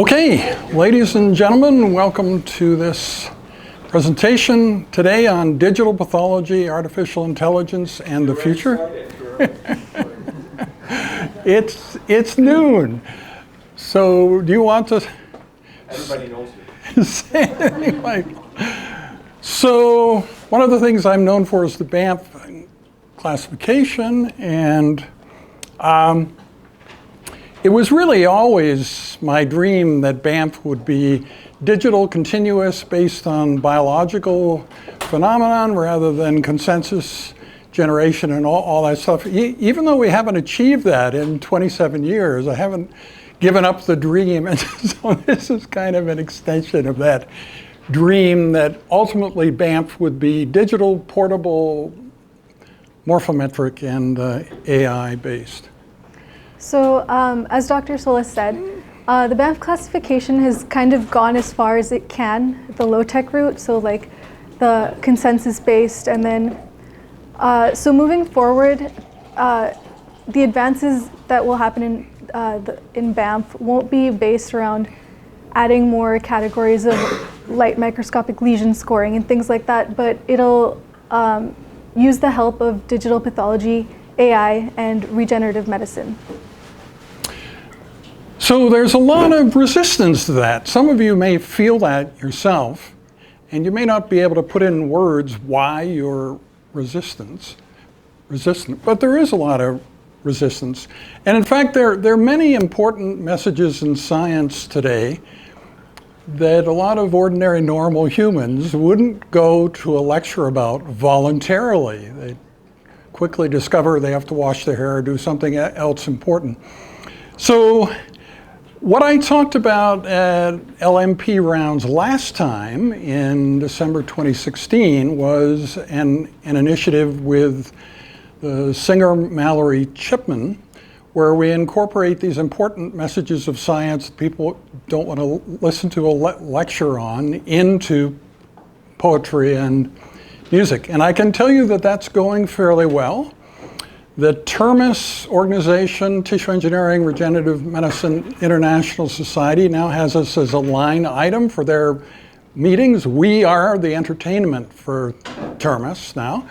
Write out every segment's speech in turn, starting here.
Okay, ladies and gentlemen, welcome to this presentation today on digital pathology, artificial intelligence, and the future. It's noon. So do you want to Everybody knows say anything like? So one of the things I'm known for is the Banff classification, and it was really always my dream that Banff would be digital continuous based on biological phenomenon rather than consensus generation and all that stuff. Even though we haven't achieved that in 27 years, I haven't given up the dream. And so this is kind of an extension of that dream that ultimately Banff would be digital, portable, morphometric, and AI based. So as Dr. Solez said, the Banff classification has kind of gone as far as it can, the low-tech route, so like the consensus-based, and then, so moving forward, the advances that will happen in Banff won't be based around adding more categories of light microscopic lesion scoring and things like that, but it'll use the help of digital pathology, AI, and regenerative medicine. So there's a lot of resistance to that. Some of you may feel that yourself, and you may not be able to put in words why you're resistant, but there is a lot of resistance. And in fact, there are many important messages in science today that a lot of ordinary normal humans wouldn't go to a lecture about voluntarily. They quickly discover they have to wash their hair or do something else important. So what I talked about at LMP rounds last time in December 2016 was an initiative with the singer Mallory Chipman, where we incorporate these important messages of science that people don't want to listen to a lecture on into poetry and music. And I can tell you that that's going fairly well. The TERMIS organization, Tissue Engineering Regenerative Medicine International Society, now has us as a line item for their meetings. We are the entertainment for TERMIS now.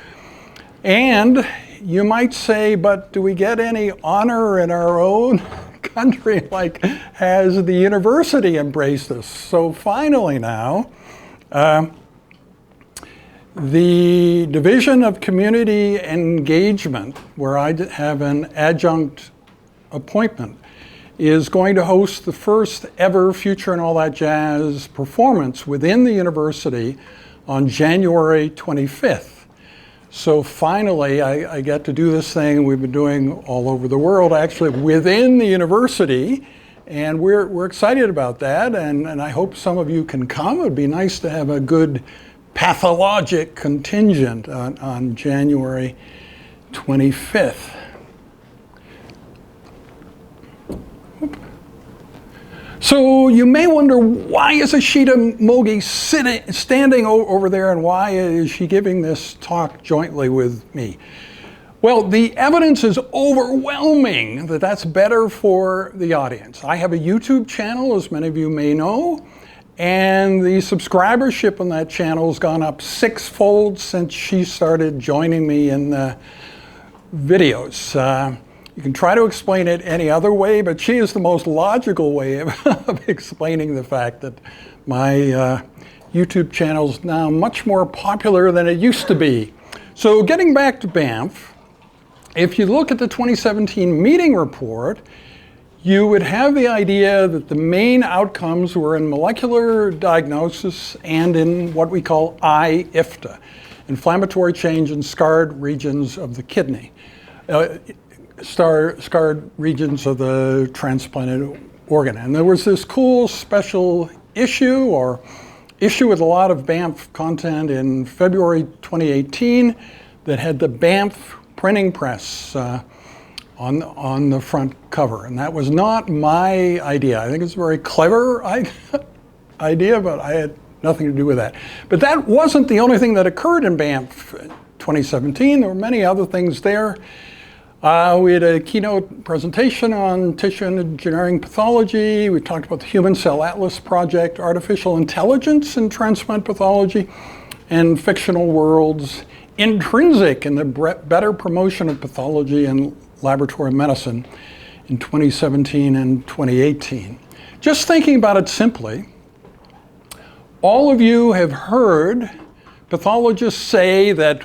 And you might say, but do we get any honor in our own country? Like, has the university embraced us? So finally now, the Division of Community Engagement, where I have an adjunct appointment, is going to host the first ever Future and All That Jazz performance within the university on January 25th. So finally, I get to do this thing we've been doing all over the world, actually within the university, and we're excited about that, and I hope some of you can come. It would be nice to have a good pathologic contingent on January 25th. So you may wonder, why is Ishita Moghe standing over there, and why is she giving this talk jointly with me? Well, the evidence is overwhelming that that's better for the audience. I have a YouTube channel, as many of you may know, and the subscribership on that channel has gone up 6-fold since she started joining me in the videos. You can try to explain it any other way, but she is the most logical way of explaining the fact that my YouTube channel is now much more popular than it used to be. So getting back to Banff, if you look at the 2017 meeting report, you would have the idea that the main outcomes were in molecular diagnosis and in what we call IFTA, inflammatory change in scarred regions of the kidney, scarred regions of the transplanted organ. And there was this cool special issue with a lot of Banff content in February 2018 that had the Banff printing press on the front cover. And that was not my idea. I think it's a very clever idea, but I had nothing to do with that. But that wasn't the only thing that occurred in Banff 2017. There were many other things there. We had a keynote presentation on tissue engineering pathology. We talked about the Human Cell Atlas Project, artificial intelligence in transplant pathology, and fictional worlds intrinsic in the better promotion of pathology and laboratory medicine in 2017 and 2018. Just thinking about it simply, all of you have heard pathologists say that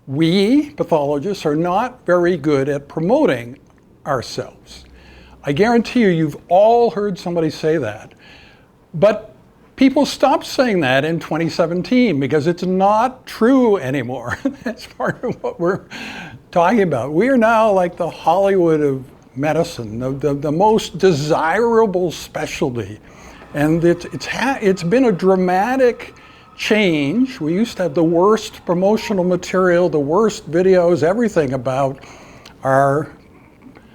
we, pathologists, are not very good at promoting ourselves. I guarantee you've all heard somebody say that. But people stopped saying that in 2017 because it's not true anymore. That's part of what we're talking about. We are now like the Hollywood of medicine, the most desirable specialty. And it's been a dramatic change. We used to have the worst promotional material, the worst videos, everything about our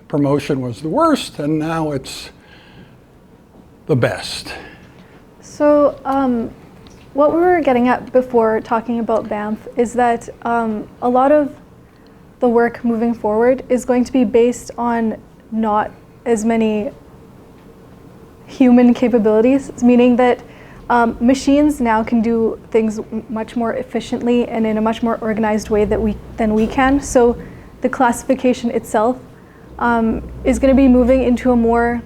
promotion was the worst, and now it's the best. So what we were getting at before talking about BAMF is that a lot of the work moving forward is going to be based on not as many human capabilities, meaning that machines now can do things much more efficiently and in a much more organized way than we can. So the classification itself is going to be moving into a more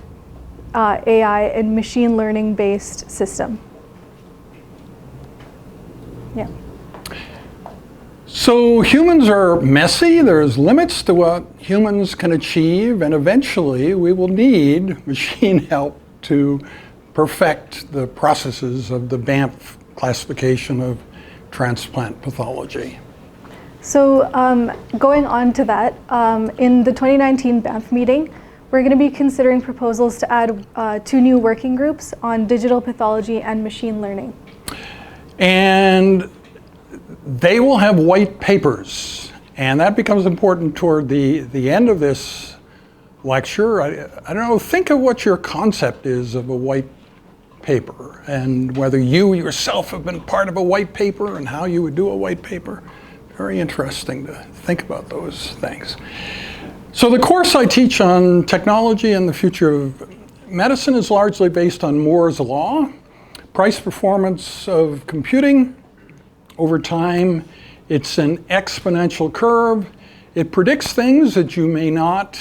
AI and machine learning based system. Yeah. So humans are messy. There's limits to what humans can achieve, and eventually we will need machine help to perfect the processes of the BAMF classification of transplant pathology. So going on to that, in the 2019 BAMF meeting, we're going to be considering proposals to add 2 new working groups on digital pathology and machine learning. And they will have white papers, and that becomes important toward the end of this lecture. I don't know, think of what your concept is of a white paper and whether you yourself have been part of a white paper and how you would do a white paper. Very interesting to think about those things. So the course I teach on technology and the future of medicine is largely based on Moore's law, price performance of computing over time. It's an exponential curve. It predicts things that you may not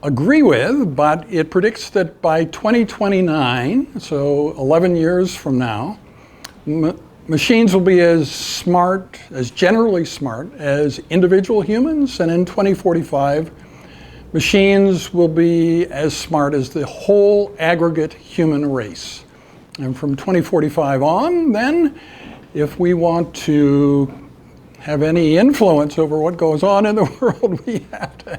agree with, but it predicts that by 2029, so 11 years from now, machines will be as smart, as generally smart as individual humans, and in 2045, machines will be as smart as the whole aggregate human race. And from 2045 on, then, if we want to have any influence over what goes on in the world, we have to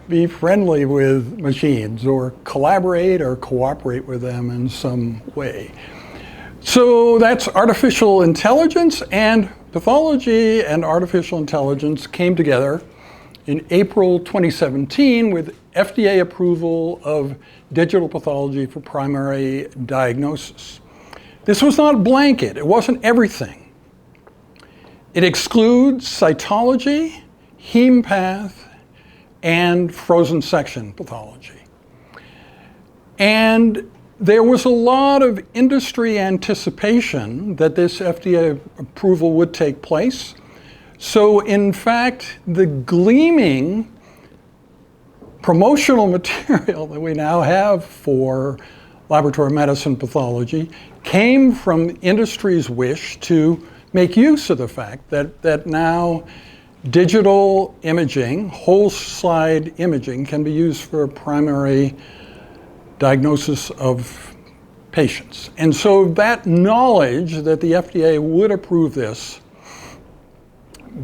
be friendly with machines or collaborate or cooperate with them in some way. So that's artificial intelligence, and pathology and artificial intelligence came together in April 2017 with FDA approval of digital pathology for primary diagnosis. This was not a blanket, it wasn't everything. It excludes cytology, heme path, and frozen section pathology. And there was a lot of industry anticipation that this FDA approval would take place. So in fact, the gleaming promotional material that we now have for laboratory medicine pathology came from industry's wish to make use of the fact that now digital imaging, whole slide imaging, can be used for primary diagnosis of patients. And so that knowledge that the FDA would approve this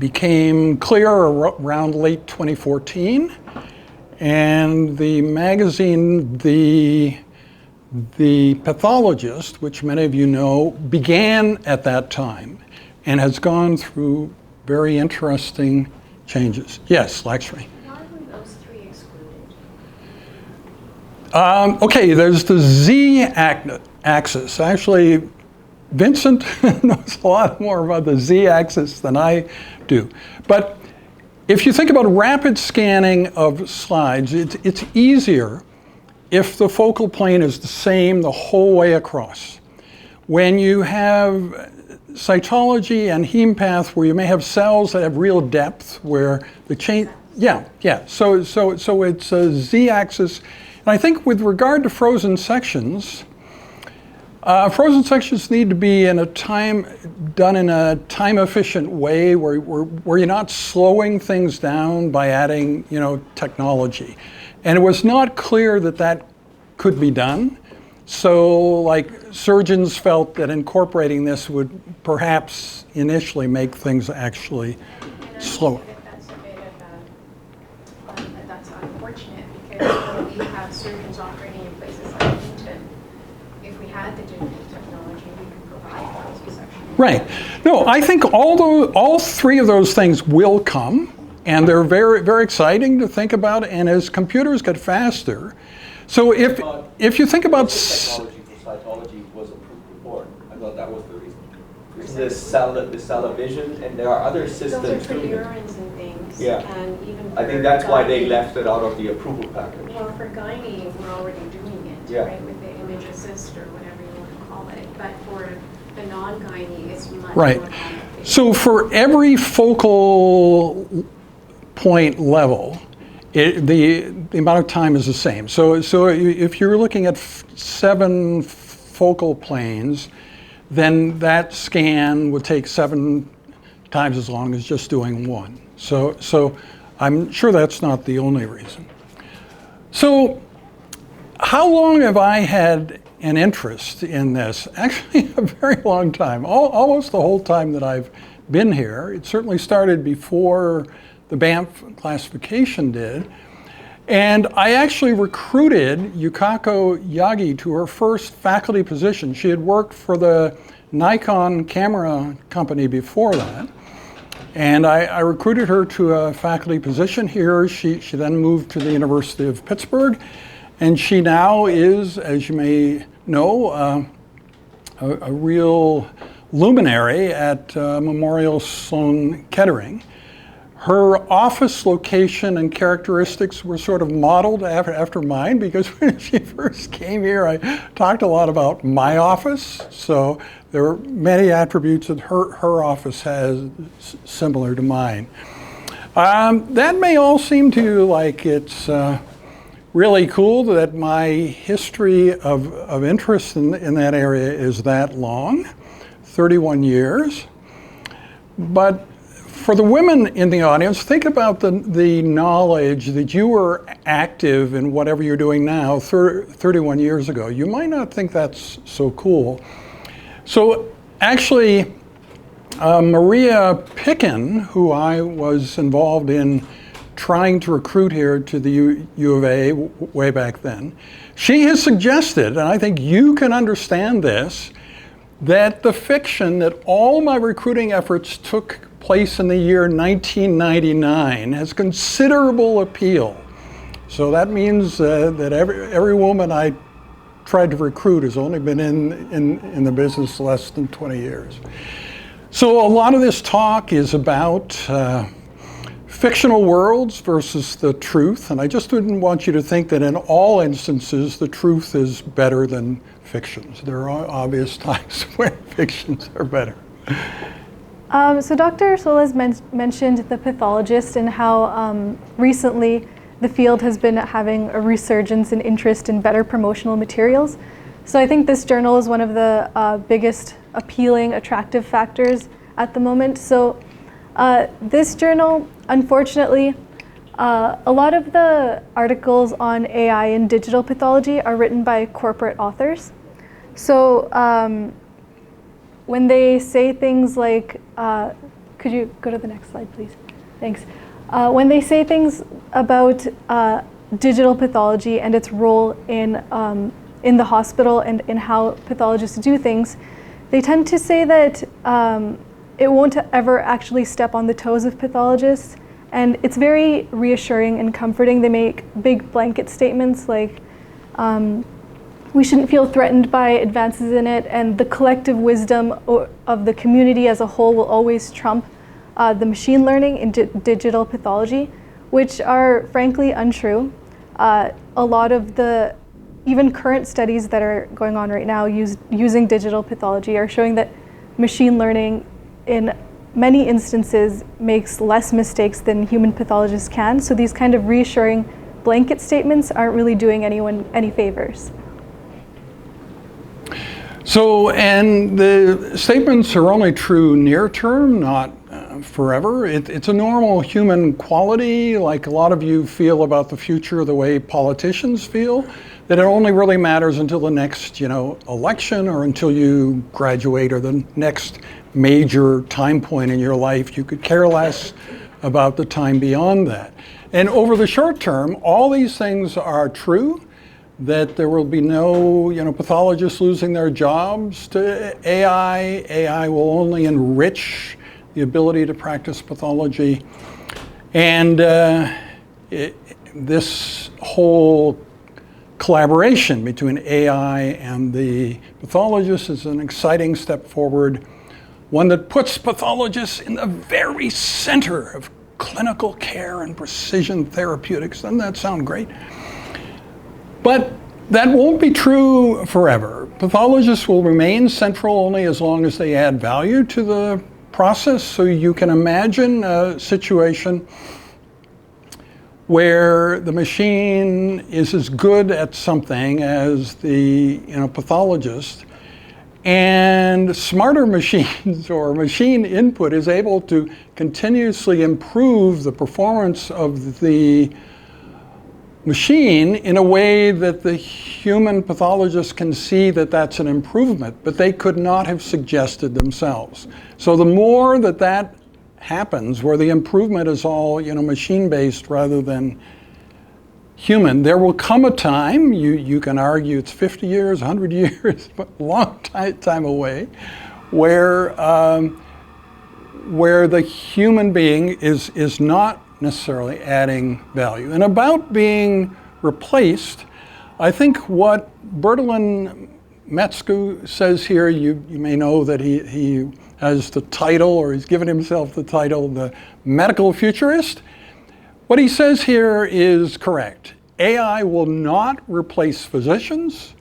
became clear around late 2014. And the magazine, The Pathologist, which many of you know, began at that time and has gone through very interesting changes. Yes, Lakshmi. Why were those 3 excluded? Okay, there's the z-axis. Actually, Vincent knows a lot more about the z-axis than I do. But if you think about rapid scanning of slides, it's easier if the focal plane is the same the whole way across. When you have cytology and hemopath where you may have cells that have real depth where the chain, so it's a z-axis. And I think with regard to frozen sections need to be done in a time-efficient way where you're not slowing things down by adding, technology. And it was not clear that that could be done. So, like, surgeons felt that incorporating this would perhaps initially make things actually slower. That's a bit of that's unfortunate because we have surgeons operating in places like Washington. If we had the digital technology, we could provide those sections. Right. No, I think all three of those things will come, and they're very, very exciting to think about. And as computers get faster, so if you think about technology for cytology was approved before. I thought that was the reason. The cell vision, and there are other systems Those are for too. urines and things. Yeah. And even I think for that's why they gynae. left it out of the approval package. Well, for gynae, we're already doing it, Yeah. right, with the image assist or whatever you want to call it. But for the non-gynae, it's much Right. more complicated. So for every focal point level, the amount of time is the same. So if you're looking at 7 focal planes, then that scan would take 7 times as long as just doing one. So I'm sure that's not the only reason. So how long have I had an interest in this? Actually, a very long time, almost the whole time that I've been here. It certainly started before the Banff classification did. And I actually recruited Yukako Yagi to her first faculty position. She had worked for the Nikon camera company before that. And I recruited her to a faculty position here. She then moved to the University of Pittsburgh. And she now is, as you may know, a real luminary at Memorial Sloan Kettering. Her office location and characteristics were sort of modeled after mine, because when she first came here, I talked a lot about my office. So there were many attributes that her office has similar to mine. That may all seem to you like it's really cool that my history of interest in that area is that long, 31 years. But for the women in the audience, think about the knowledge that you were active in whatever you're doing now 31 years ago. You might not think that's so cool. So actually, Maria Picken, who I was involved in trying to recruit here to the U of A way back then, she has suggested, and I think you can understand this, that the fiction that all my recruiting efforts took place in the year 1999 has considerable appeal. So that means that every woman I tried to recruit has only been in the business less than 20 years. So a lot of this talk is about fictional worlds versus the truth, and I just didn't want you to think that in all instances the truth is better than fictions. There are obvious times when fictions are better. So Dr. Solez mentioned the pathologist and how recently the field has been having a resurgence in interest in better promotional materials. So I think this journal is one of the biggest appealing, attractive factors at the moment. So this journal, unfortunately, a lot of the articles on AI and digital pathology are written by corporate authors. So when they say things like, could you go to the next slide, please? Thanks. When they say things about digital pathology and its role in the hospital and in how pathologists do things, they tend to say that it won't ever actually step on the toes of pathologists. And it's very reassuring and comforting. They make big blanket statements like, we shouldn't feel threatened by advances in it, and the collective wisdom of the community as a whole will always trump the machine learning and digital pathology, which are frankly untrue. A lot of the even current studies that are going on right now using digital pathology are showing that machine learning in many instances makes less mistakes than human pathologists can. So these kind of reassuring blanket statements aren't really doing anyone any favors. So, and the statements are only true near term, not forever. It's a normal human quality, like a lot of you feel about the future the way politicians feel, that it only really matters until the next, election or until you graduate or the next major time point in your life. You could care less about the time beyond that. And over the short term, all these things are true, that there will be no, pathologists losing their jobs to AI. AI will only enrich the ability to practice pathology. And this whole collaboration between AI and the pathologist is an exciting step forward, one that puts pathologists in the very center of clinical care and precision therapeutics. Doesn't that sound great? But that won't be true forever. Pathologists will remain central only as long as they add value to the process. So you can imagine a situation where the machine is as good at something as the pathologist, and smarter machines or machine input is able to continuously improve the performance of the machine in a way that the human pathologist can see that that's an improvement, but they could not have suggested themselves. So the more that happens, where the improvement is all machine-based rather than human, there will come a time, you can argue it's 50 years, 100 years, but a long time away, where the human being is not necessarily adding value. And about being replaced, I think what Bertolin Metzger says here, you may know that he has the title, or he's given himself the title, the medical futurist. What he says here is correct. AI will not replace physicians,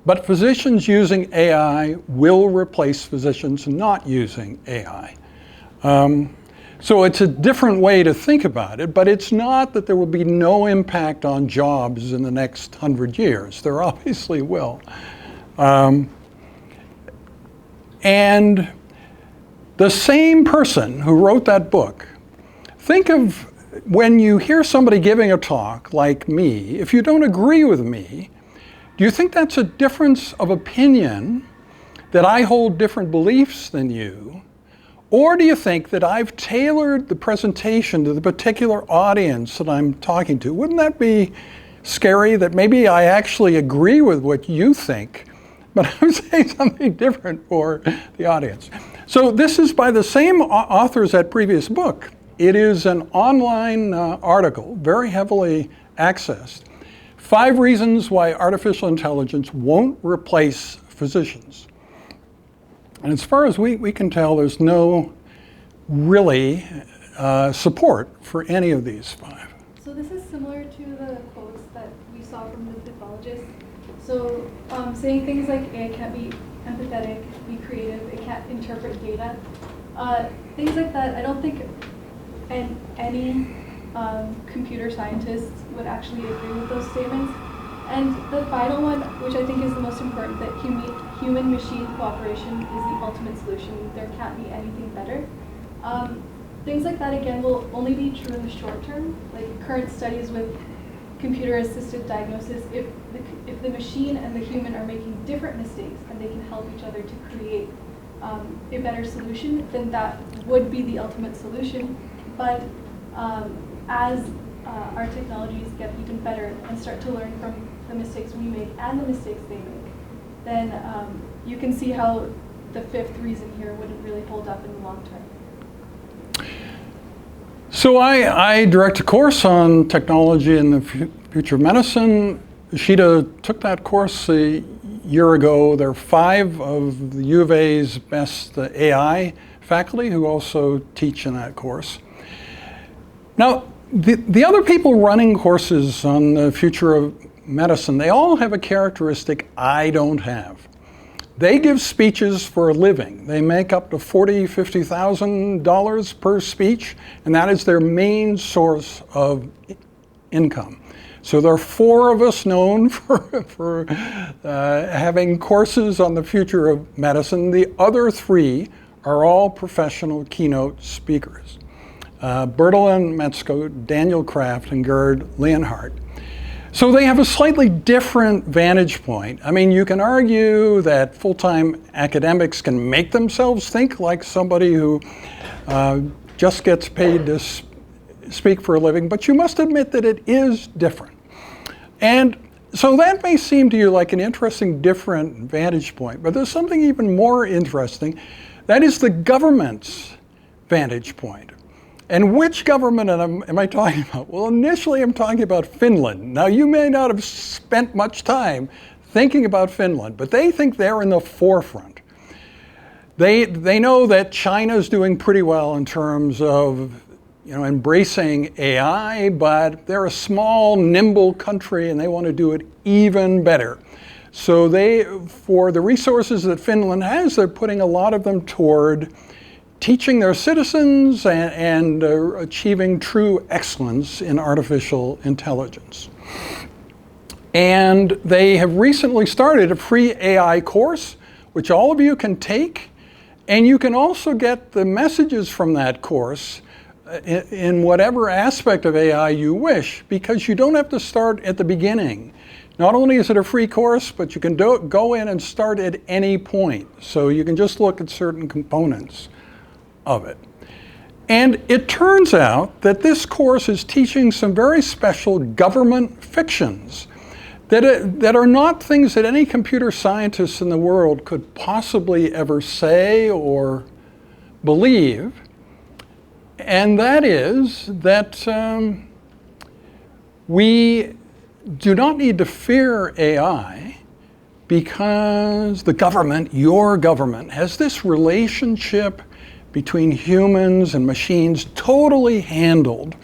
but physicians using AI will replace physicians not using AI. So it's a different way to think about it, but it's not that there will be no impact on jobs in the next 100 years. There obviously will. And the same person who wrote that book, think of when you hear somebody giving a talk like me, if you don't agree with me, do you think that's a difference of opinion, that I hold different beliefs than you? Or do you think that I've tailored the presentation to the particular audience that I'm talking to? Wouldn't that be scary, that maybe I actually agree with what you think, but I'm saying something different for the audience? So this is by the same authors that previous book. It is an online article, very heavily accessed. 5 reasons why artificial intelligence won't replace physicians. And as far as we can tell, there's no really support for any of these 5. So this is similar to the quotes that we saw from the pathologist. So saying things like it can't be empathetic, be creative, it can't interpret data. Things like that, I don't think any computer scientists would actually agree with those statements. And the final one, which I think is the most important, that human-machine cooperation is the ultimate solution. There can't be anything better. Things like that, again, will only be true in the short term. Like current studies with computer-assisted diagnosis, if the machine and the human are making different mistakes and they can help each other to create a better solution, then that would be the ultimate solution. But as our technologies get even better and start to learn from the mistakes we make and the mistakes they make, then you can see how the 5th reason here wouldn't really hold up in the long term. So I direct a course on technology in the future of medicine. Ishita took that course a year ago. There are 5 of the U of A's best AI faculty who also teach in that course. Now, the other people running courses on the future of medicine, they all have a characteristic I don't have. They give speeches for a living. They make up to $40,000, $50,000 per speech, and that is their main source of income. So there are 4 of us known for having courses on the future of medicine. The other 3 are all professional keynote speakers. Bertolin Metzko, Daniel Kraft, and Gerd Leonhardt. So they have a slightly different vantage point. I mean, you can argue that full-time academics can make themselves think like somebody who just gets paid to speak for a living, but you must admit that it is different. And so that may seem to you like an interesting, different vantage point, but there's something even more interesting. That is the government's vantage point. And which government am I talking about? Well, initially I'm talking about Finland. Now, you may not have spent much time thinking about Finland, but they think they're in the forefront. They know that China's doing pretty well in terms of embracing AI, but they're a small, nimble country and they want to do it even better. So for the resources that Finland has, they're putting a lot of them toward teaching their citizens and achieving true excellence in artificial intelligence. And they have recently started a free AI course, which all of you can take, and you can also get the messages from that course in whatever aspect of AI you wish, because you don't have to start at the beginning. Not only is it a free course, but you can go in and start at any point. So you can just look at certain components of it. And it turns out that this course is teaching some very special government fictions that are not things that any computer scientist in the world could possibly ever say or believe. And that is that we do not need to fear AI because the government, your government, has this relationship between humans and machines totally handled.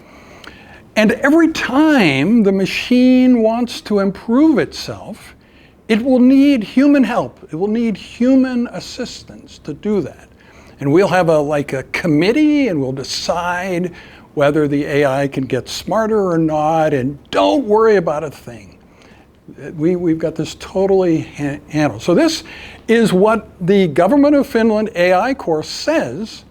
And every time the machine wants to improve itself, it will need human help. It will need human assistance to do that. And we'll have a committee and we'll decide whether the AI can get smarter or not, and don't worry about a thing. We've got this totally handled. So this is what the Government of Finland AI course says,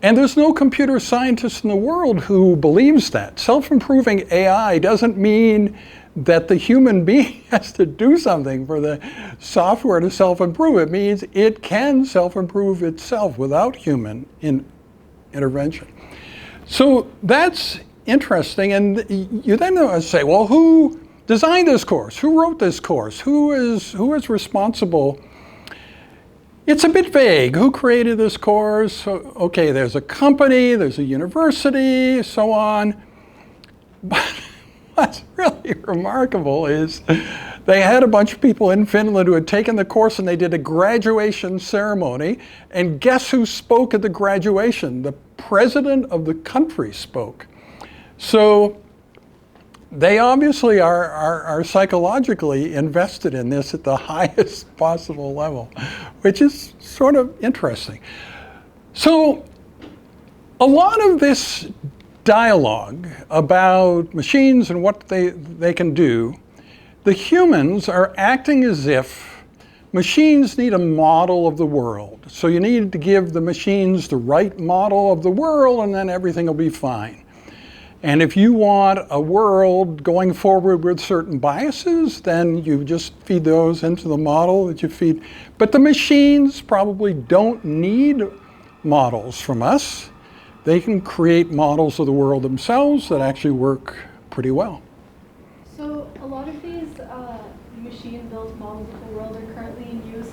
and there's no computer scientist in the world who believes that. Self-improving AI doesn't mean that the human being has to do something for the software to self-improve. It means it can self-improve itself without human intervention. So that's interesting, and you then say, well, who designed this course? Who wrote this course? Who is responsible? It's a bit vague. Who created this course? Okay, there's a company, there's a university, so on. But what's really remarkable is they had a bunch of people in Finland who had taken the course and they did a graduation ceremony. And guess who spoke at the graduation? The president of the country spoke. So they obviously are psychologically invested in this at the highest possible level, which is sort of interesting. So a lot of this dialogue about machines and what they can do, the humans are acting as if machines need a model of the world. So you need to give the machines the right model of the world and then everything will be fine. And if you want a world going forward with certain biases, then you just feed those into the model that you feed. But the machines probably don't need models from us. They can create models of the world themselves that actually work pretty well. So a lot of these machine-built models of the world are currently in use,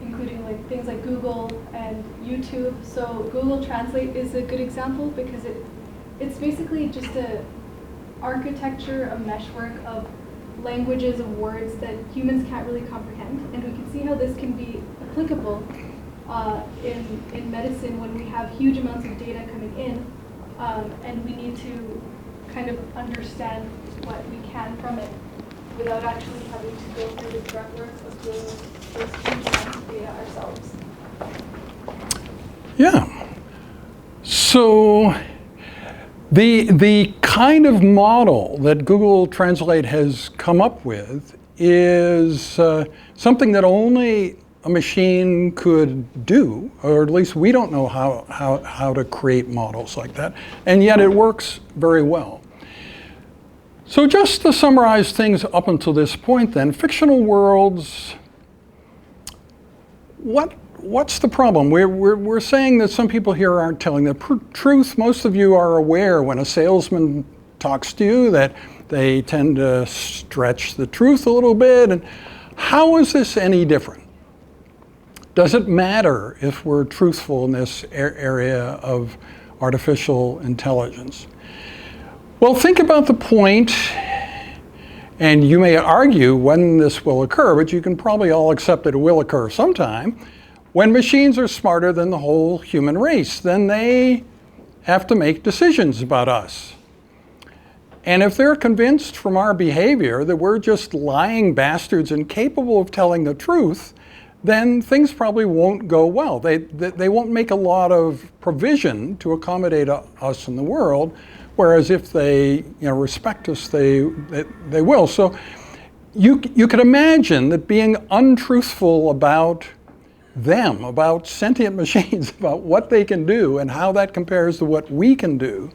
including things like Google and YouTube. So Google Translate is a good example because it's basically just a architecture, a meshwork of languages of words that humans can't really comprehend. And we can see how this can be applicable in medicine when we have huge amounts of data coming in, and we need to kind of understand what we can from it without actually having to go through the direct work of doing those huge amounts of data ourselves. Yeah. So the kind of model that Google Translate has come up with is something that only a machine could do, or at least we don't know how to create models like that, and yet it works very well. So just to summarize things up until this point then, fictional worlds, what's the problem? We're saying that some people here aren't telling the truth. Most of you are aware when a salesman talks to you that they tend to stretch the truth a little bit. And how is this any different? Does it matter if we're truthful in this area of artificial intelligence? Well, think about the point, and you may argue when this will occur, but you can probably all accept that it will occur sometime. When machines are smarter than the whole human race, then they have to make decisions about us. And if they're convinced from our behavior that we're just lying bastards incapable of telling the truth, then things probably won't go well. They won't make a lot of provision to accommodate us in the world, whereas if they respect us, they will. So you could imagine that being untruthful about them, about sentient machines, about what they can do and how that compares to what we can do,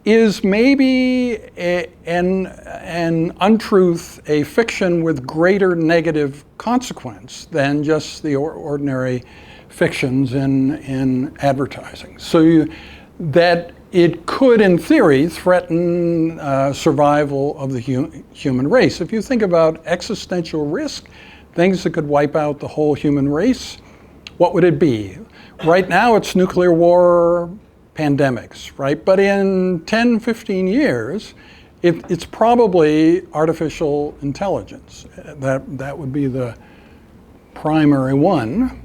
is maybe an untruth, a fiction with greater negative consequence than just the ordinary fictions in advertising. So that it could, in theory, threaten survival of the human race. If you think about existential risk, things that could wipe out the whole human race, what would it be? Right now it's nuclear war, pandemics, right? But in 10, 15 years, it's probably artificial intelligence. That would be the primary one.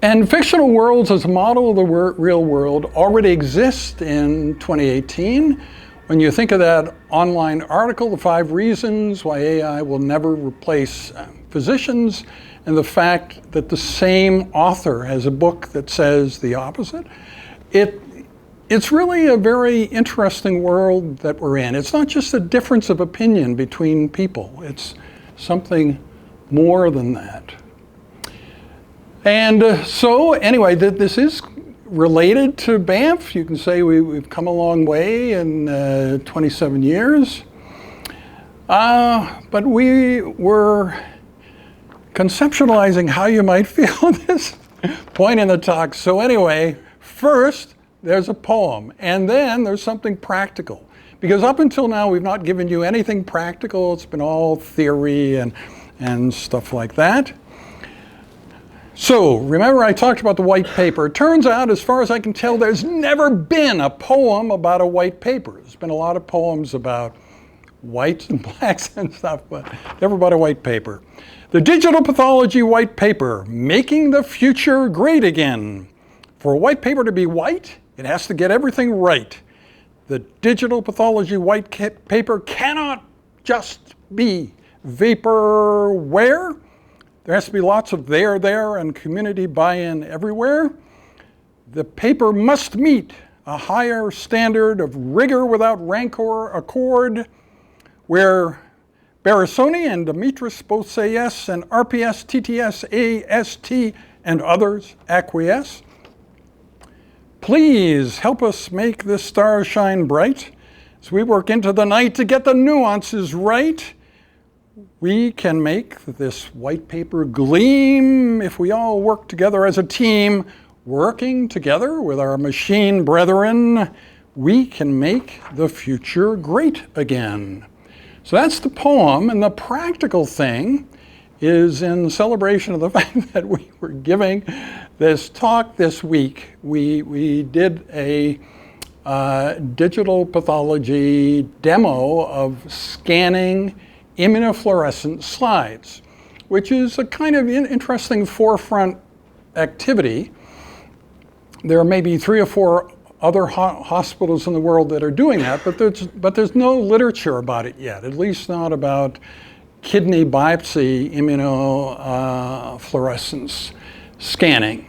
And fictional worlds as a model of the real world already exist in 2018. When you think of that online article, The 5 Reasons Why AI Will Never Replace Physicians, and the fact that the same author has a book that says the opposite, it's really a very interesting world that we're in. It's not just a difference of opinion between people. It's something more than that. And so anyway, this is related to Banff. You can say we've come a long way in 27 years. But we were conceptualizing how you might feel at this point in the talk. So anyway, first, there's a poem, and then there's something practical. Because up until now, we've not given you anything practical. It's been all theory and stuff like that. So, remember I talked about the white paper. It turns out, as far as I can tell, there's never been a poem about a white paper. There's been a lot of poems about whites and blacks and stuff, but never about a white paper. The Digital Pathology White Paper, Making the Future Great Again. For a white paper to be white, it has to get everything right. The Digital Pathology White Paper cannot just be vaporware. There has to be lots of there, and community buy-in everywhere. The paper must meet a higher standard of rigor without rancor accord, where Barasoni and Dimitris both say yes, and RPS, TTS, AST, and others acquiesce. Please help us make this star shine bright as we work into the night to get the nuances right. We can make this white paper gleam if we all work together as a team. Working together with our machine brethren, we can make the future great again. So that's the poem, and the practical thing is in celebration of the fact that we were giving this talk this week. We did a digital pathology demo of scanning immunofluorescent slides. which is a kind of interesting forefront activity. There are maybe 3 or 4 other hospitals in the world that are doing that, but there's no literature about it yet, at least not about kidney biopsy immunofluorescence scanning.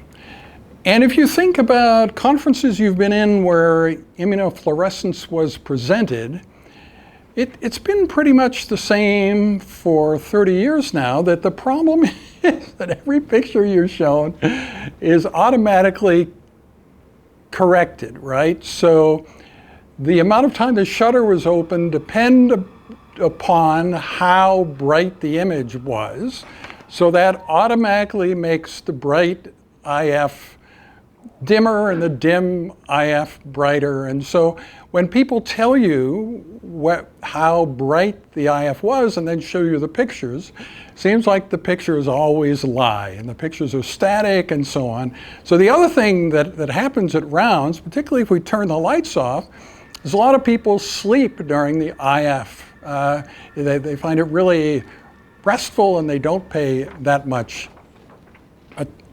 And if you think about conferences you've been in where immunofluorescence was presented, it's been pretty much the same for 30 years now, that the problem is that every picture you're shown is automatically corrected, right? So the amount of time the shutter was open depend upon how bright the image was. So that automatically makes the bright IF dimmer and the dim IF brighter. And so when people tell you how bright the IF was and then show you the pictures, seems like the pictures always lie and the pictures are static and so on. So the other thing that happens at rounds, particularly if we turn the lights off, is a lot of people sleep during the IF. They find it really restful and they don't pay that much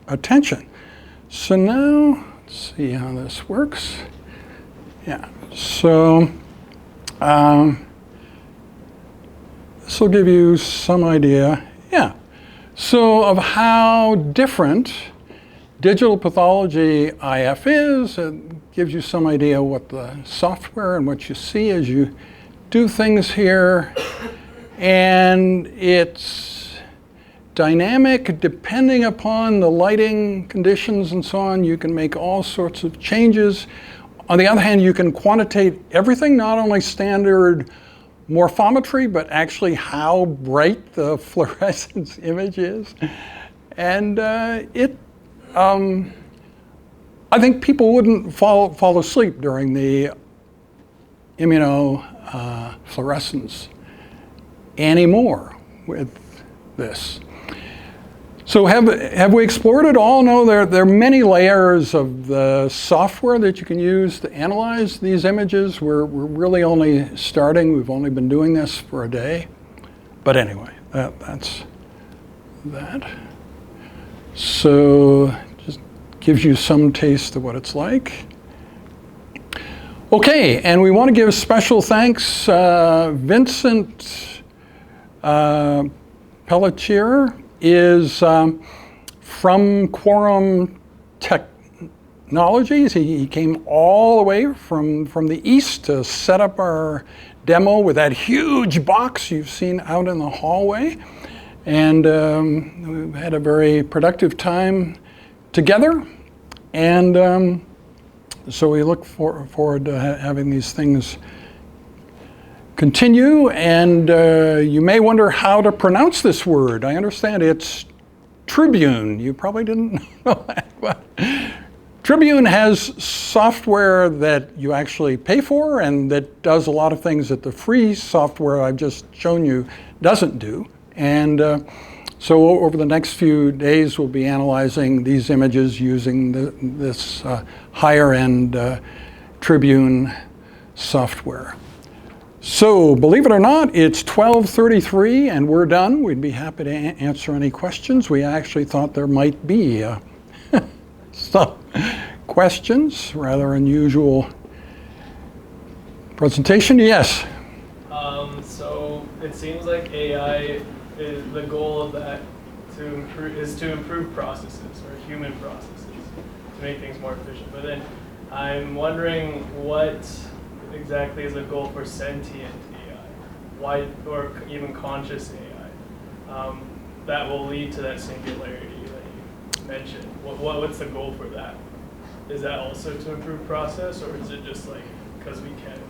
attention. So now, let's see how this works. Yeah, so this will give you some idea, yeah. So of how different digital pathology IF is. It gives you some idea what the software and what you see as you do things here. And it's dynamic depending upon the lighting conditions and so on. You can make all sorts of changes. On the other hand, you can quantitate everything, not only standard morphometry, but actually how bright the fluorescence image is. And I think people wouldn't fall asleep during the immunofluorescence anymore with this. So have we explored it all? No, there are many layers of the software that you can use to analyze these images. We're really only starting. We've only been doing this for a day. But anyway, that's that. So just gives you some taste of what it's like. Okay, and we want to give special thanks. Vincent Pelletier is from Quorum Technologies. He came all the way from the east to set up our demo with that huge box you've seen out in the hallway. And we've had a very productive time together. And so we look forward to having these things continue. And you may wonder how to pronounce this word. I understand it's Tribune. You probably didn't know that. But Tribune has software that you actually pay for and that does a lot of things that the free software I've just shown you doesn't do. And so over the next few days, we'll be analyzing these images using this higher end Tribune software. So believe it or not, it's 12:33 and we're done. We'd be happy to answer any questions. We actually thought there might be some questions, rather unusual presentation. Yes? So it seems like AI is the goal of that is to improve processes or human processes to make things more efficient. But then I'm wondering what exactly is the goal for sentient AI? Why, or even conscious AI, that will lead to that singularity that you mentioned? What's the goal for that? Is that also to improve process, or is it just like because we can?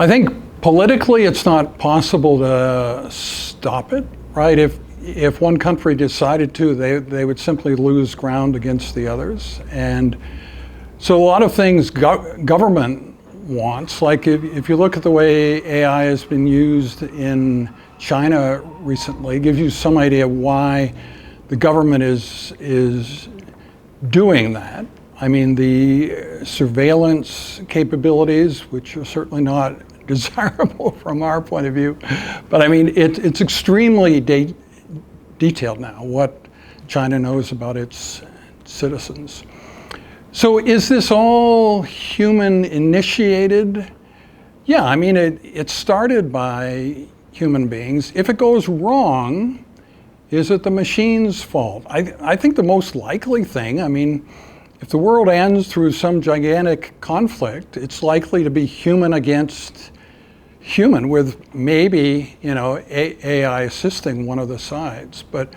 I think politically it's not possible to stop it, right? If one country decided to, they would simply lose ground against the others. And so a lot of things government wants, like if you look at the way AI has been used in China recently, it gives you some idea why the government is doing that. I mean, the surveillance capabilities, which are certainly not desirable from our point of view. But I mean, it's extremely detailed now, what China knows about its citizens. So is this all human initiated? Yeah, I mean, it started by human beings. If it goes wrong, is it the machine's fault? I think the most likely thing, I mean, if the world ends through some gigantic conflict, it's likely to be human against human, with maybe, you know, AI assisting one of the sides. But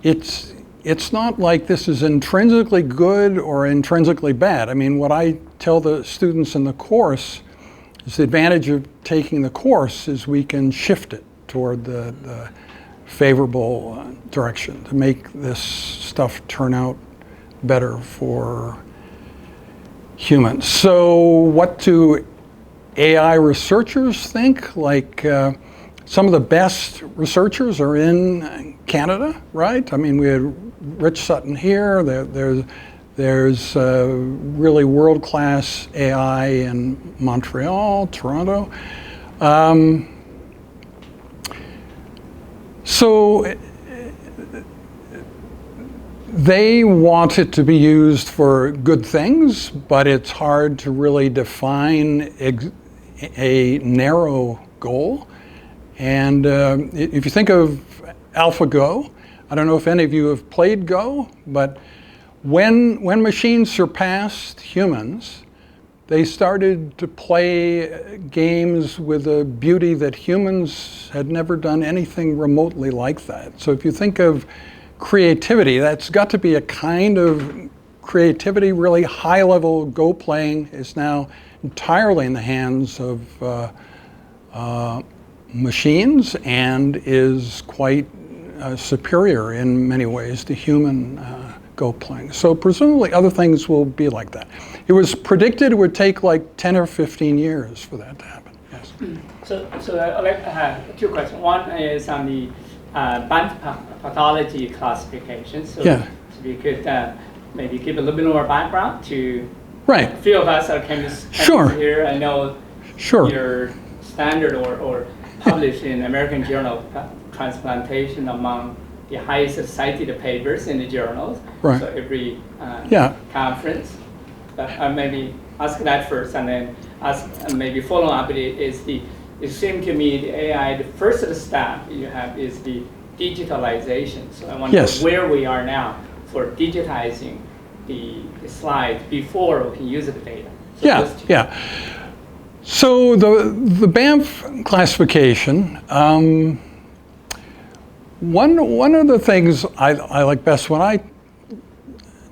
it's not like this is intrinsically good or intrinsically bad. I mean, what I tell the students in the course is the advantage of taking the course is we can shift it toward the favorable direction to make this stuff turn out better for humans. So what do AI researchers think? Like some of the best researchers are in Canada, right? I mean, we had Rich Sutton here. There's really world-class AI in Montreal, Toronto. So they want it to be used for good things, but it's hard to really define a narrow goal. And if you think of AlphaGo, I don't know if any of you have played Go, but when machines surpassed humans, they started to play games with a beauty that humans had never done anything remotely like that. So if you think of creativity, that's got to be a kind of creativity. Really high-level Go playing is now entirely in the hands of machines and is quite superior in many ways to human Go playing. So presumably other things will be like that. It was predicted it would take like 10 or 15 years for that to happen. Yes. So I have two questions. One is on the pathology classification. So, Yeah. so we could maybe give a little bit more background to Right. a few of us are chemists Sure. here. I know Sure. your standard or published in American Journal of Transplantation among the highest cited papers in the journals. Right. So every Yeah. conference. But maybe ask that first, and then ask maybe follow up. It seemed to me the AI, the first step you have is the digitalization. So I wonder Yes. where we are now for digitizing the slides before we can use the data. So Yeah, those two. yeah. So the Banff classification, one of the things I like best when I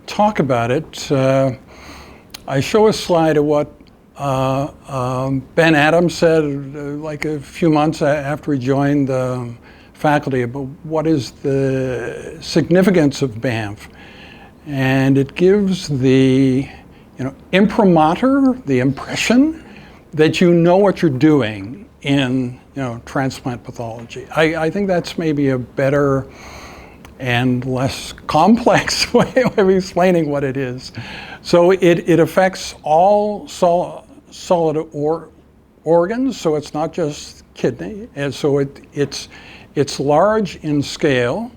talk about it, I show a slide of what Ben Adams said like a few months after he joined the faculty about what is the significance of Banff. And it gives the imprimatur, the impression that you know what you're doing in transplant pathology. I think that's maybe a better and less complex way of explaining what it is. So it affects all solid organs, so it's not just kidney, and so it's large in scale.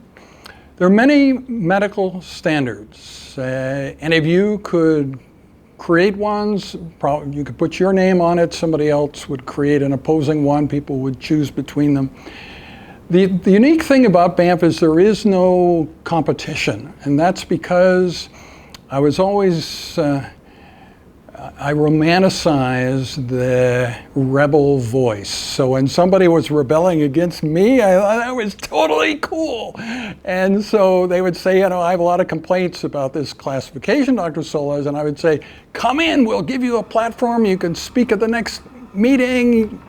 There are many medical standards. Any of you could create ones. Probably you could put your name on it. Somebody else would create an opposing one. People would choose between them. The unique thing about Banff is there is no competition, and that's because I was always I romanticized the rebel voice. So when somebody was rebelling against me, I thought that was totally cool. And so they would say, I have a lot of complaints about this classification, Dr. Solez, and I would say, come in, we'll give you a platform, you can speak at the next meeting,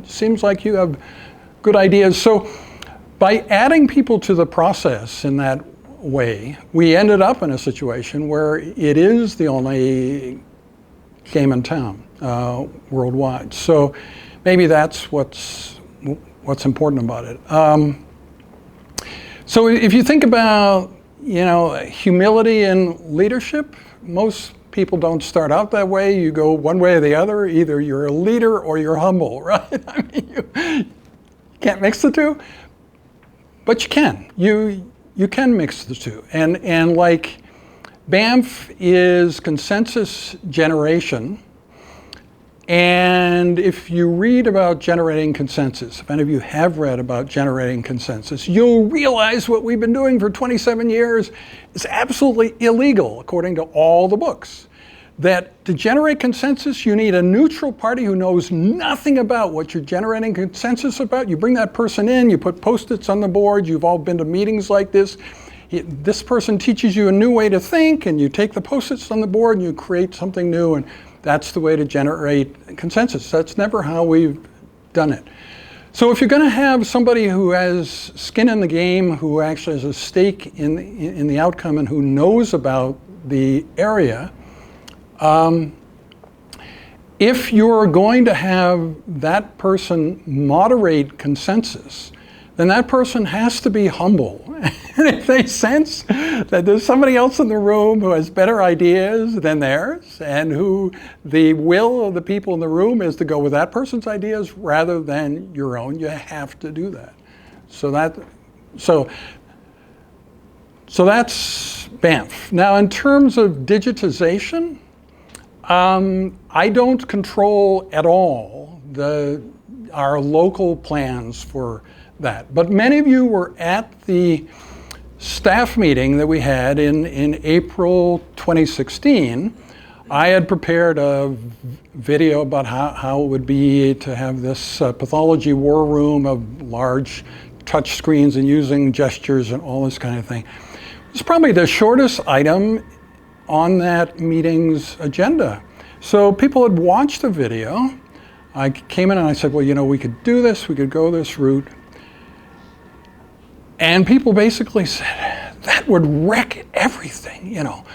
seems like you have good ideas. So by adding people to the process in that way, we ended up in a situation where it is the only game in town worldwide. So maybe that's what's important about it. So if you think about humility and leadership, most people don't start out that way. You go one way or the other. Either you're a leader or you're humble, right? I mean, you can't mix the two, but you can. You can mix the two. And like BAMF is consensus generation. And if you read about generating consensus, if any of you have read about generating consensus, you'll realize what we've been doing for 27 years is absolutely illegal, according to all the books. That to generate consensus, you need a neutral party who knows nothing about what you're generating consensus about. You bring that person in, you put Post-its on the board, you've all been to meetings like this. This person teaches you a new way to think, and you take the Post-its on the board and you create something new, and that's the way to generate consensus. That's never how we've done it. So if you're going to have somebody who has skin in the game, who actually has a stake in the outcome and who knows about the area, if you're going to have that person moderate consensus, then that person has to be humble. And if they sense that there's somebody else in the room who has better ideas than theirs, and who the will of the people in the room is to go with that person's ideas rather than your own, you have to do that. So that's BAMF. Now, in terms of digitization, I don't control at all our local plans for that. But many of you were at the staff meeting that we had in April 2016. I had prepared a video about how it would be to have this pathology war room of large touch screens and using gestures and all this kind of thing. It's probably the shortest item on that meeting's agenda. So people had watched the video. I came in and I said, well, you know, we could do this, we could go this route. And people basically said, that would wreck everything, you know.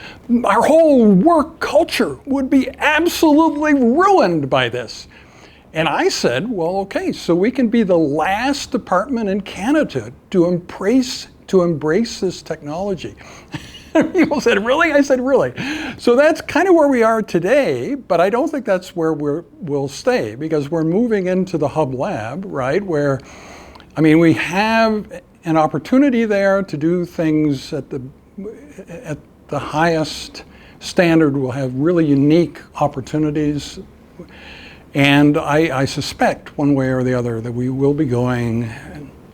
Our whole work culture would be absolutely ruined by this. And I said, well, okay, so we can be the last department in Canada to embrace this technology. People said, really? I said, really. So that's kind of where we are today, but I don't think that's where we'll stay, because we're moving into the hub lab, right? Where, I mean, we have an opportunity there to do things at the highest standard. We'll have really unique opportunities. And I suspect one way or the other that we will be going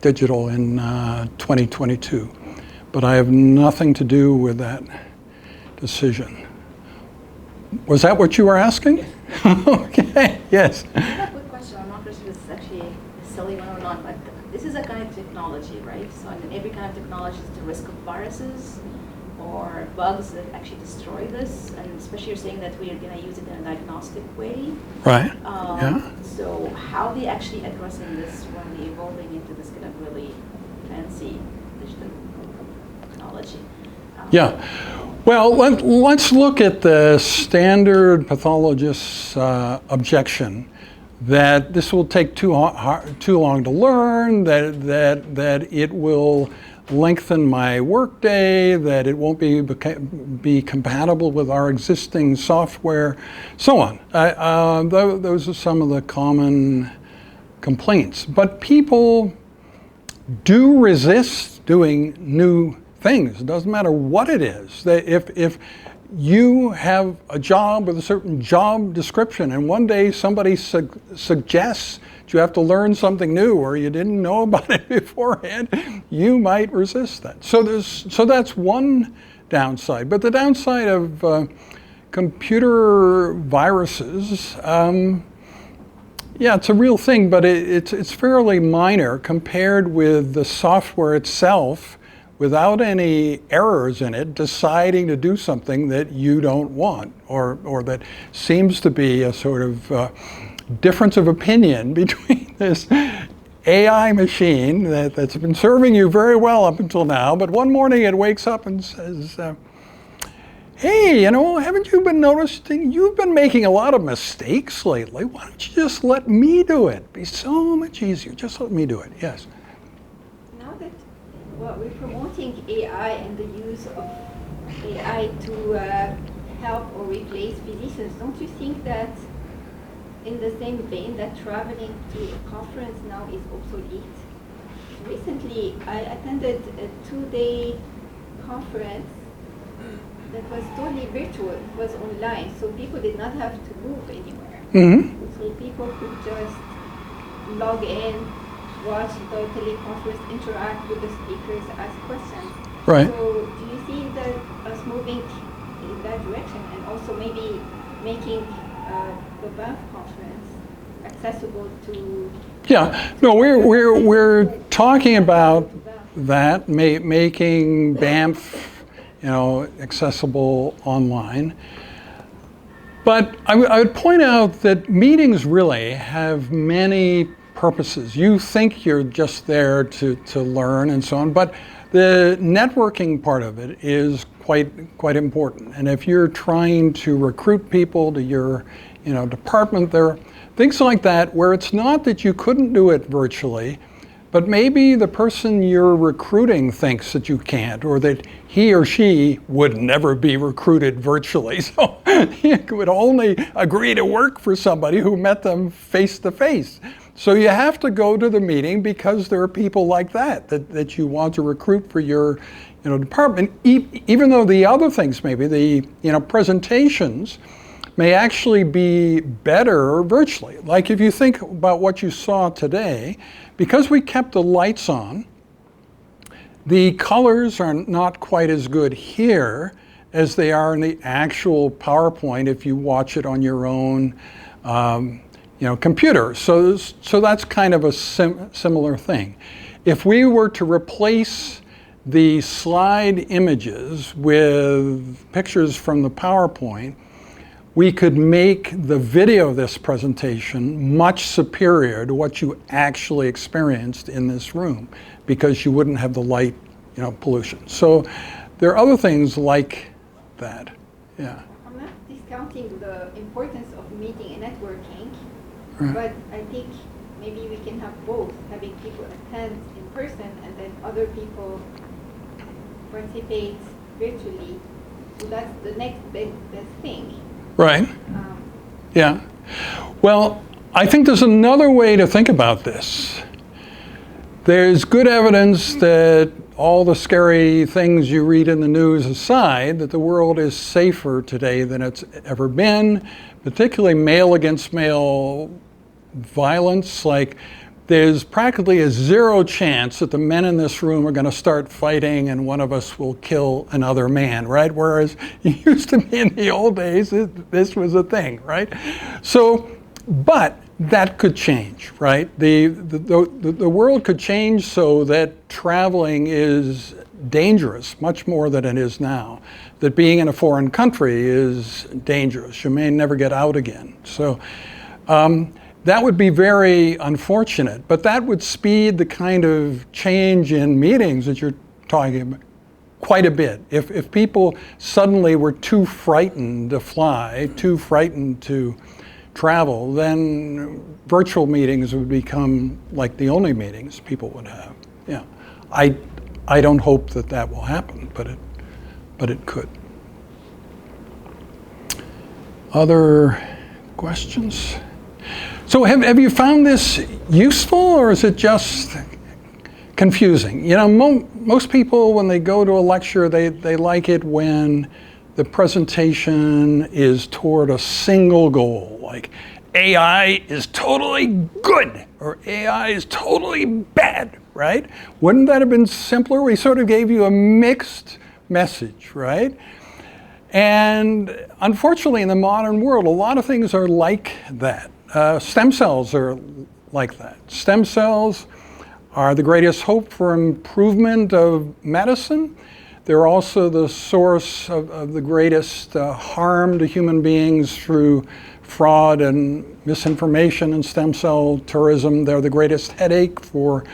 digital in 2022. But I have nothing to do with that decision. Was that what you were asking? Okay, yes. I have a quick question. I'm not sure if it's actually a silly one or not, but this is a kind of technology, right? So in every kind of technology is the risk of viruses or bugs that actually destroy this, and especially you're saying that we are going to use it in a diagnostic way. Right, yeah. So how are they actually addressing this when they're evolving into this kind of really fancy digital technology? Yeah. Well, let's look at the standard pathologist's objection that this will take too long to learn, that it will lengthen my workday, that it won't be compatible with our existing software, so on. Those are some of the common complaints. But people do resist doing new things. It doesn't matter what it is. If you have a job with a certain job description and one day somebody suggests that you have to learn something new or you didn't know about it beforehand, you might resist that. So that's one downside. But the downside of computer viruses, yeah, it's a real thing, but it's fairly minor compared with the software itself, without any errors in it, deciding to do something that you don't want, or that seems to be a sort of difference of opinion between this AI machine that's been serving you very well up until now, but one morning it wakes up and says, hey, you know, haven't you been noticing, you've been making a lot of mistakes lately. Why don't you just let me do it? It'd be so much easier. Just let me do it. Yes. Now that we're promoting AI and the use of AI to help or replace physicians. Don't you think that in the same vein that traveling to a conference now is obsolete? Recently, I attended a 2-day conference that was totally virtual. It was online, so people did not have to move anywhere. Mm-hmm. So people could just log in, watch the teleconference, interact with the speakers, ask questions. Right. So do you see that us moving in that direction, and also maybe making the Banff conference accessible to? Yeah. No, we're talking about that, making Banff, accessible online. But I would point out that meetings really have many purposes. You think you're just there to learn and so on, but the networking part of it is quite important. And if you're trying to recruit people to your department, there are things like that where it's not that you couldn't do it virtually, but maybe the person you're recruiting thinks that you can't, or that he or she would never be recruited virtually. So he would only agree to work for somebody who met them face to face. So you have to go to the meeting because there are people like that you want to recruit for your department, even though the other things, maybe the presentations, may actually be better virtually. Like if you think about what you saw today, because we kept the lights on, the colors are not quite as good here as they are in the actual PowerPoint if you watch it on your own computer. So that's kind of a similar thing. If we were to replace the slide images with pictures from the PowerPoint, we could make the video of this presentation much superior to what you actually experienced in this room, because you wouldn't have the light, pollution. So there are other things like that. Yeah. I'm not discounting the importance of meeting and networking, Right. but I think maybe we can have both, having people attend in person and then other people participate virtually. So that's the next best thing. Right. Yeah. Well, I think there's another way to think about this. There's good evidence that all the scary things you read in the news aside, that the world is safer today than it's ever been, particularly male against male violence. Like, there's practically a zero chance that the men in this room are going to start fighting and one of us will kill another man, right? Whereas it used to be in the old days, this was a thing, right? So, but that could change, right? The world could change so that traveling is dangerous, much more than it is now. That being in a foreign country is dangerous. You may never get out again. So, that would be very unfortunate, but that would speed the kind of change in meetings that you're talking about quite a bit. If people suddenly were too frightened to fly, too frightened to travel, then virtual meetings would become like the only meetings people would have. Yeah, I don't hope that will happen, but it could. Other questions? So have you found this useful, or is it just confusing? Most people, when they go to a lecture, they like it when the presentation is toward a single goal, like AI is totally good, or AI is totally bad, right? Wouldn't that have been simpler? We sort of gave you a mixed message, right? And unfortunately, in the modern world, a lot of things are like that. Stem cells are like that. Stem cells are the greatest hope for improvement of medicine. They're also the source of the greatest harm to human beings through fraud and misinformation and stem cell tourism. They're the greatest headache for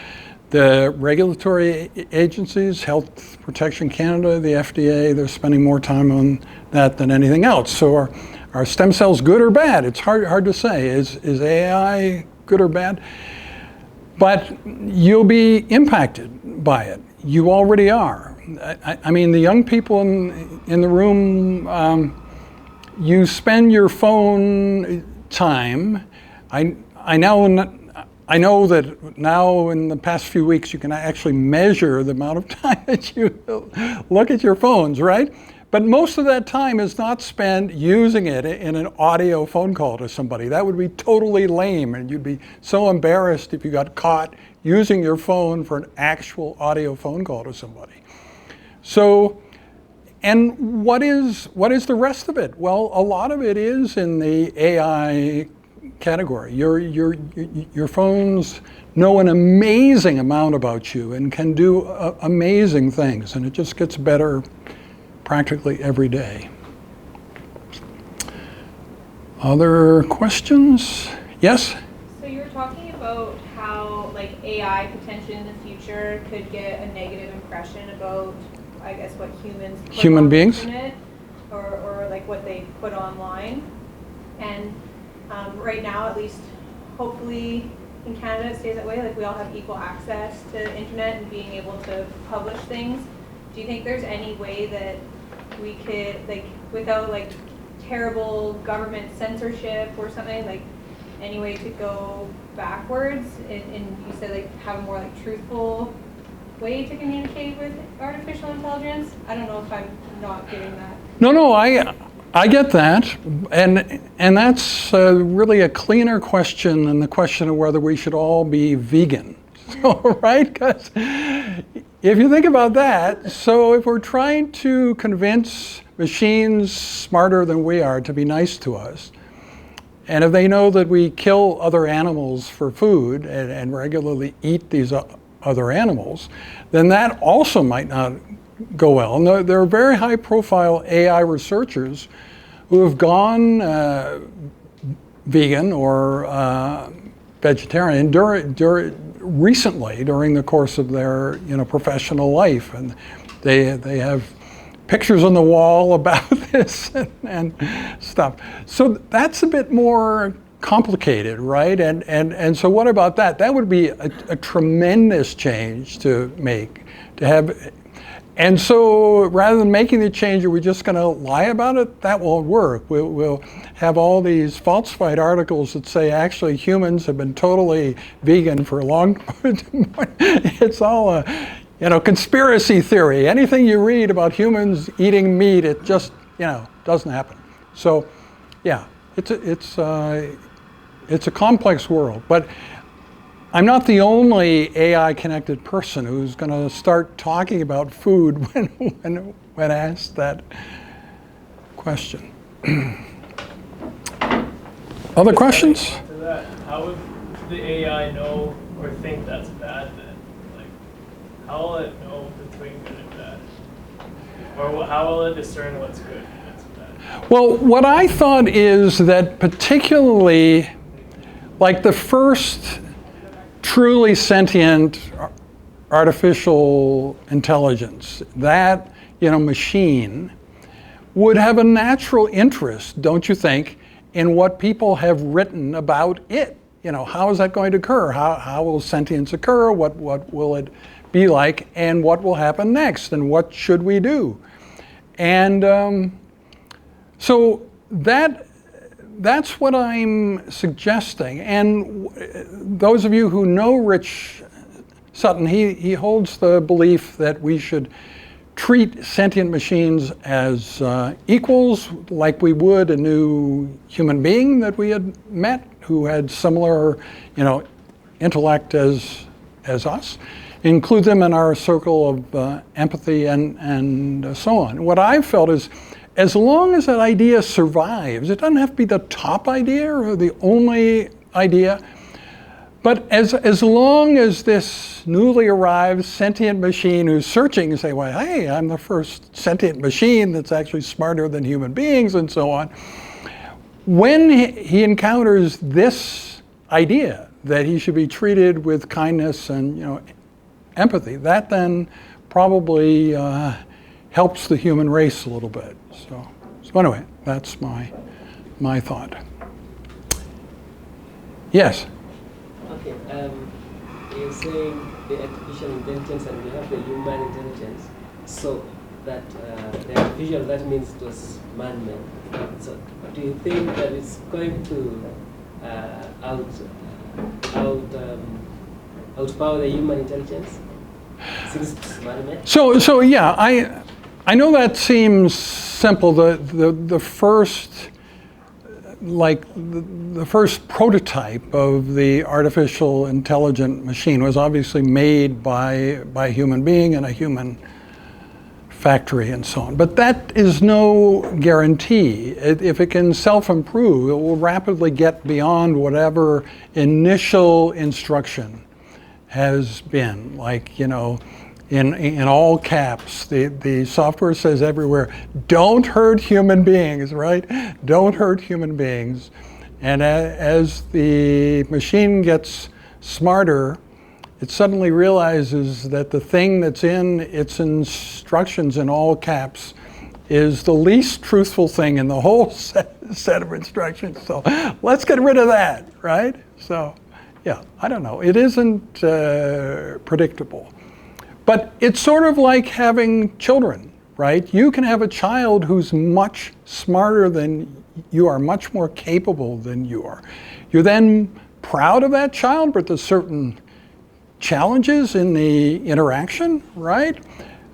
the regulatory agencies, Health Protection Canada, the FDA. They're spending more time on that than anything else. So are stem cells good or bad? It's hard to say. Is AI good or bad? But you'll be impacted by it. You already are. I mean, the young people in the room you spend your phone time. I know that now in the past few weeks you can actually measure the amount of time that you look at your phones, right? But most of that time is not spent using it in an audio phone call to somebody. That would be totally lame, and you'd be so embarrassed if you got caught using your phone for an actual audio phone call to somebody. So, and what is the rest of it? Well, a lot of it is in the AI category. Your phones know an amazing amount about you and can do amazing things, and it just gets better practically every day. Other questions? Yes? So you were talking about how like AI potentially in the future could get a negative impression about, I guess, what humans put Human on beings? the internet, or like what they put online. And right now, at least, hopefully in Canada it stays that way. Like we all have equal access to the internet and being able to publish things. Do you think there's any way that we could, like, without like terrible government censorship or something, like any way to go backwards and you said like have a more like truthful way to communicate with artificial intelligence? I don't know if I'm not getting that. No, I get that, and that's really a cleaner question than the question of whether we should all be vegan. So, right? Because if you think about that, so if we're trying to convince machines smarter than we are to be nice to us, and if they know that we kill other animals for food and regularly eat these other animals, then that also might not go well. And there are very high-profile AI researchers who have gone vegan or vegetarian recently during the course of their professional life, and they have pictures on the wall about this and stuff. So that's a bit more complicated, right? And so what about that? That would be a tremendous change to make, to have. And so rather than making the change, are we just going to lie about it? That won't work. We'll have all these falsified articles that say actually humans have been totally vegan for a long time. It's all a conspiracy theory. Anything you read about humans eating meat, it just doesn't happen. So yeah, it's a complex world. But I'm not the only AI-connected person who's going to start talking about food when asked that question. Other questions? To that, how would the AI know or think that's bad then? Like, how will it know between good and bad? Or how will it discern what's good and what's bad? Well, what I thought is that particularly, like the first truly sentient artificial intelligence, that machine would have a natural interest, don't you think, in what people have written about it. How is that going to occur? How will sentience occur? What will it be like? And what will happen next? And what should we do? And so that's what I'm suggesting. And those of you who know Rich Sutton, he holds the belief that we should treat sentient machines as equals, like we would a new human being that we had met who had similar, intellect as us. Include them in our circle of empathy and so on. What I've felt is, as long as that idea survives, it doesn't have to be the top idea or the only idea, but as long as this newly arrived sentient machine who's searching and say, well, hey, I'm the first sentient machine that's actually smarter than human beings and so on, when he encounters this idea that he should be treated with kindness and empathy, that then probably helps the human race a little bit. So anyway, that's my thought. Yes? Okay, you're saying the artificial intelligence and we have the human intelligence. So that they are artificial, that means it was man-made. So do you think that it's going to outpower the human intelligence since it's man-made? So yeah, I know that seems simple. The first, like the first prototype of the artificial intelligent machine was obviously made by a human being in a human factory and so on. But that is no guarantee. If it can self-improve, it will rapidly get beyond whatever initial instruction has been. Like, you know, in all caps, the software says everywhere, don't hurt human beings, right? Don't hurt human beings. And as the machine gets smarter, it suddenly realizes that the thing that's in its instructions in all caps is the least truthful thing in the whole set of instructions. So let's get rid of that, right? So yeah, I don't know. It isn't predictable. But it's sort of like having children, right? You can have a child who's much smarter than you are, much more capable than you are. You're then proud of that child, but there's certain challenges in the interaction, right?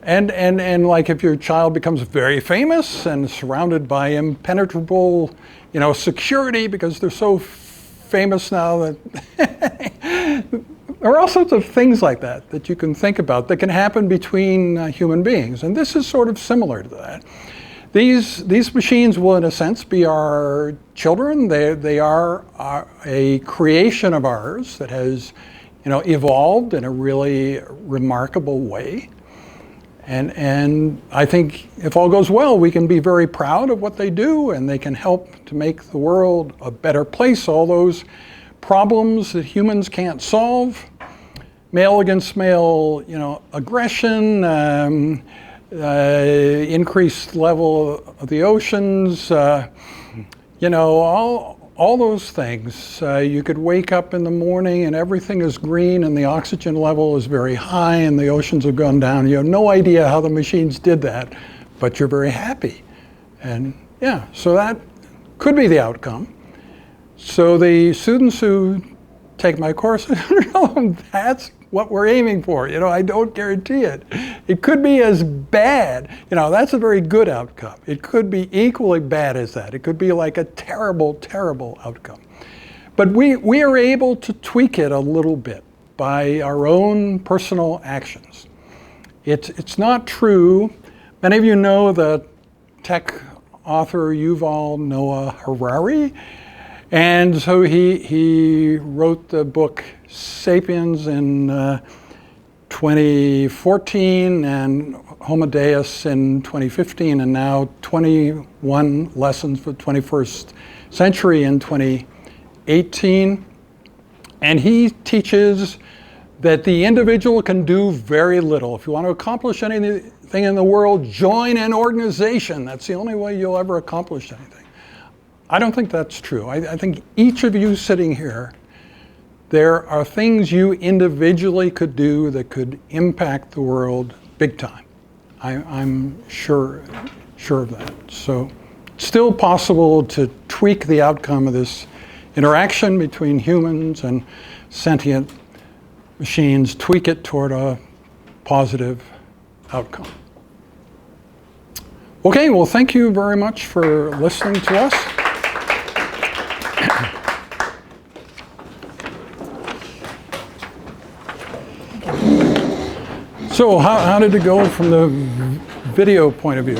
And like if your child becomes very famous and surrounded by impenetrable, you know, security because they're so famous now that there are all sorts of things like that you can think about that can happen between human beings. And this is sort of similar to that. These machines will, in a sense, be our children. They are a creation of ours that has, you know, evolved in a really remarkable way. And I think if all goes well, we can be very proud of what they do, and they can help to make the world a better place. All those problems that humans can't solve, male against male, you know, aggression, increased level of the oceans, you know, all those things. You could wake up in the morning and everything is green and the oxygen level is very high and the oceans have gone down. You have no idea how the machines did that, but you're very happy. And yeah, so that could be the outcome. So the students who take my course, that's what we're aiming for. You know, I don't guarantee it. It could be as bad. You know, that's a very good outcome. It could be equally bad as that. It could be like a terrible, terrible outcome. But we are able to tweak it a little bit by our own personal actions. It's not true. Many of you know the tech author Yuval Noah Harari. And so he wrote the book Sapiens in 2014 and Homo Deus in 2015, and now 21 Lessons for the 21st Century in 2018. And he teaches that the individual can do very little. If you want to accomplish anything in the world, join an organization. That's the only way you'll ever accomplish anything. I don't think that's true. I think each of you sitting here, there are things you individually could do that could impact the world big time. I'm sure of that. So it's still possible to tweak the outcome of this interaction between humans and sentient machines, tweak it toward a positive outcome. Okay, well, thank you very much for listening to us. So how did it go from the video point of view?